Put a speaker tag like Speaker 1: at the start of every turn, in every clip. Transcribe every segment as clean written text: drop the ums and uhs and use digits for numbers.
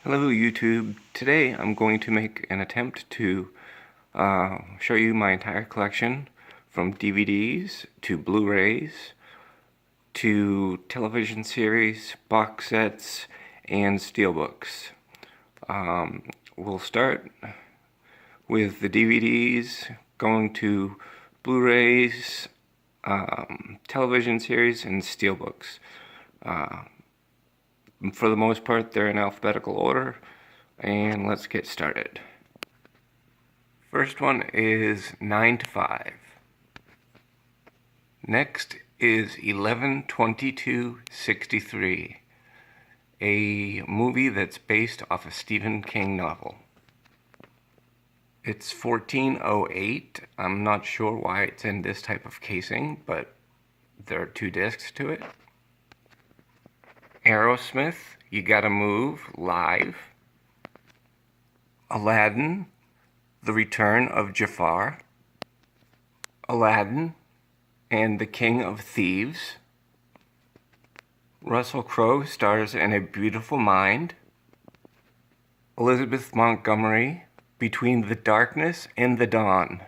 Speaker 1: Hello YouTube. Today I'm going to make an attempt to show you my entire collection from DVDs to Blu-rays to television series, box sets, and steelbooks. We'll start with the DVDs, going to Blu-rays, television series, and steelbooks. For the most part, they're in alphabetical order, and let's get started. First one is 9 to 5. Next is 11/22/63, a movie that's based off a Stephen King novel. It's 1408. I'm not sure why it's in this type of casing, but there are 2 discs to it. Aerosmith, You Gotta Move, live. Aladdin, The Return of Jafar. Aladdin and the King of Thieves. Russell Crowe stars in A Beautiful Mind. Elizabeth Montgomery, Between the Darkness and the Dawn.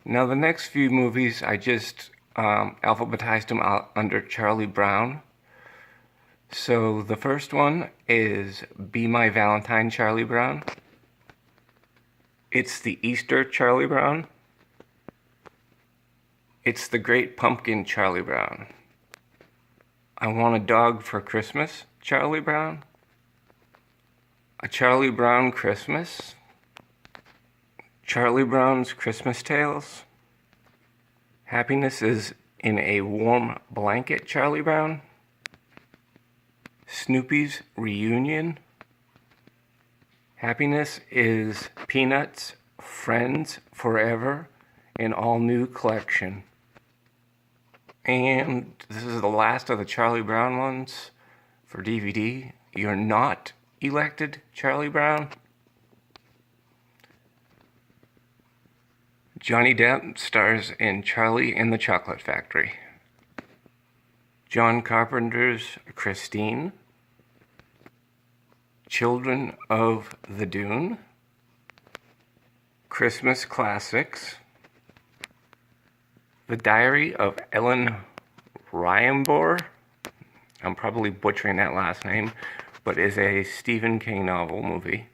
Speaker 1: Now the next few movies, I just alphabetized them out under Charlie Brown. So the first one is Be My Valentine, Charlie Brown. It's the Easter Charlie Brown. It's the Great Pumpkin, Charlie Brown. I Want a Dog for Christmas, Charlie Brown. A Charlie Brown Christmas. Charlie Brown's Christmas Tales. Happiness is in a Warm Blanket, Charlie Brown. Snoopy's Reunion. Happiness is Peanuts, Friends Forever, an all-new collection. And this is the last of the Charlie Brown ones for DVD. You're Not Elected, Charlie Brown. Johnny Depp stars in Charlie and the Chocolate Factory. John Carpenter's Christine. Children of the Dune. Christmas Classics. The Diary of Ellen Rienbourg. I'm probably butchering that last name, but is a Stephen King novel movie.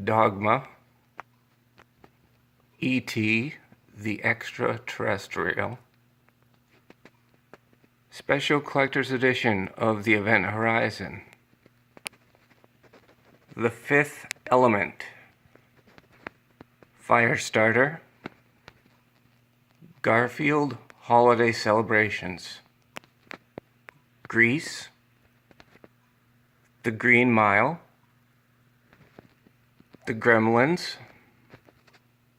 Speaker 1: Dogma. E.T. the Extraterrestrial. Special Collector's Edition of The Event Horizon. The Fifth Element. Firestarter. Garfield Holiday Celebrations. Grease. The Green Mile. The Gremlins.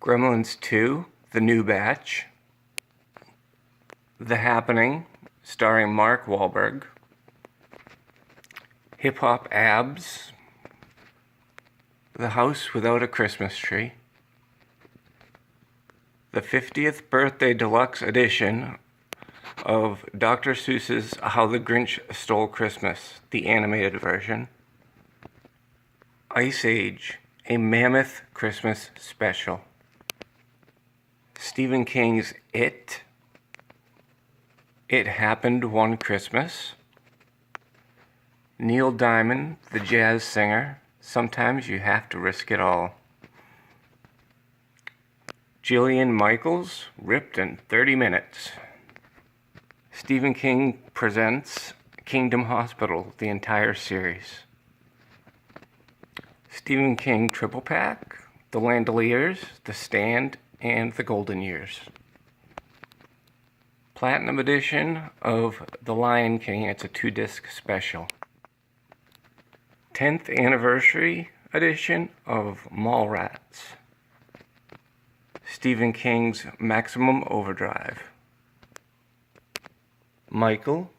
Speaker 1: Gremlins 2, The New Batch. The Happening, starring Mark Wahlberg. Hip Hop Abs. The House Without a Christmas Tree. The 50th Birthday Deluxe Edition of Dr. Seuss's How the Grinch Stole Christmas, the animated version. Ice Age, a Mammoth Christmas Special. Stephen King's It. It Happened One Christmas. Neil Diamond, the jazz singer. Sometimes You Have to Risk It All. Jillian Michaels, Ripped in 30 Minutes. Stephen King presents Kingdom Hospital, the entire series. Stephen King Triple Pack, The Landoliers, The Stand, and The Golden Years. Platinum edition of The Lion King. It's a 2-disc special. 10th anniversary edition of Mallrats. Stephen King's Maximum Overdrive. Michael.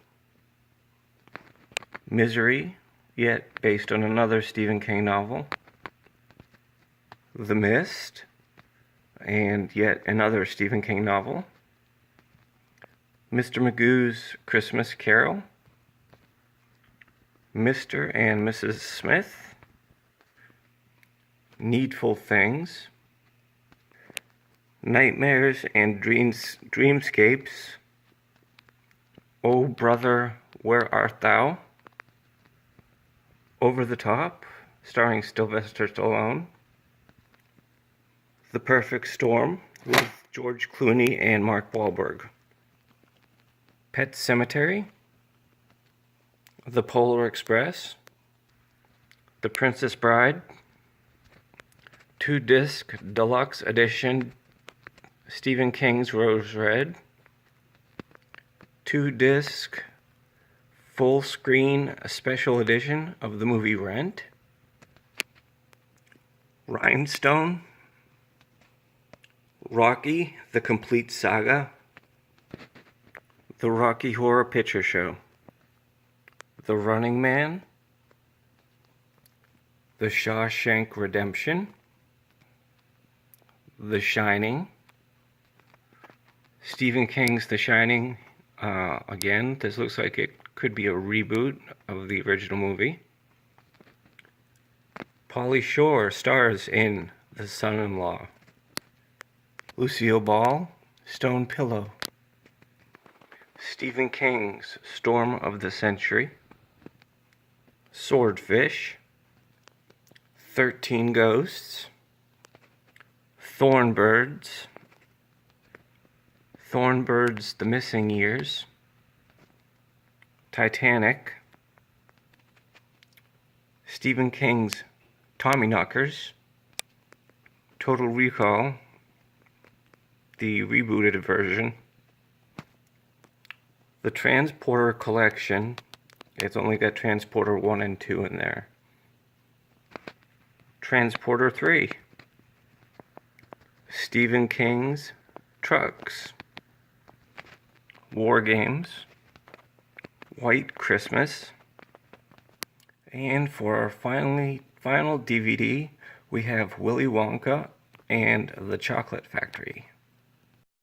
Speaker 1: Misery, yet based on another Stephen King novel. The Mist, and yet another Stephen King novel. Mr. Magoo's Christmas Carol. Mr. and Mrs. Smith, Needful Things, Nightmares and Dreamscapes, Oh Brother, Where Art Thou? Over the Top, starring Sylvester Stallone, The Perfect Storm with George Clooney and Mark Wahlberg, Pet Sematary, The Polar Express, The Princess Bride, 2-disc deluxe edition Stephen King's Rose Red, 2-disc full screen special edition of the movie Rent, Rhinestone, Rocky, The Complete Saga, The Rocky Horror Picture Show, The Running Man, The Shawshank Redemption, The Shining, Stephen King's The Shining. Again, this looks like it could be a reboot of the original movie. Pauly Shore stars in The Son-in-Law. Lucille Ball, Stone Pillow. Stephen King's Storm of the Century. Swordfish. 13 Ghosts. Thornbirds. Thornbirds, The Missing Years. Titanic. Stephen King's Tommyknockers. Total Recall, the rebooted version. The Transporter Collection. It's only got Transporter 1 and 2 in there. Transporter 3. Stephen King's Trucks. War Games. White Christmas. And for our final DVD, we have Willy Wonka and the Chocolate Factory.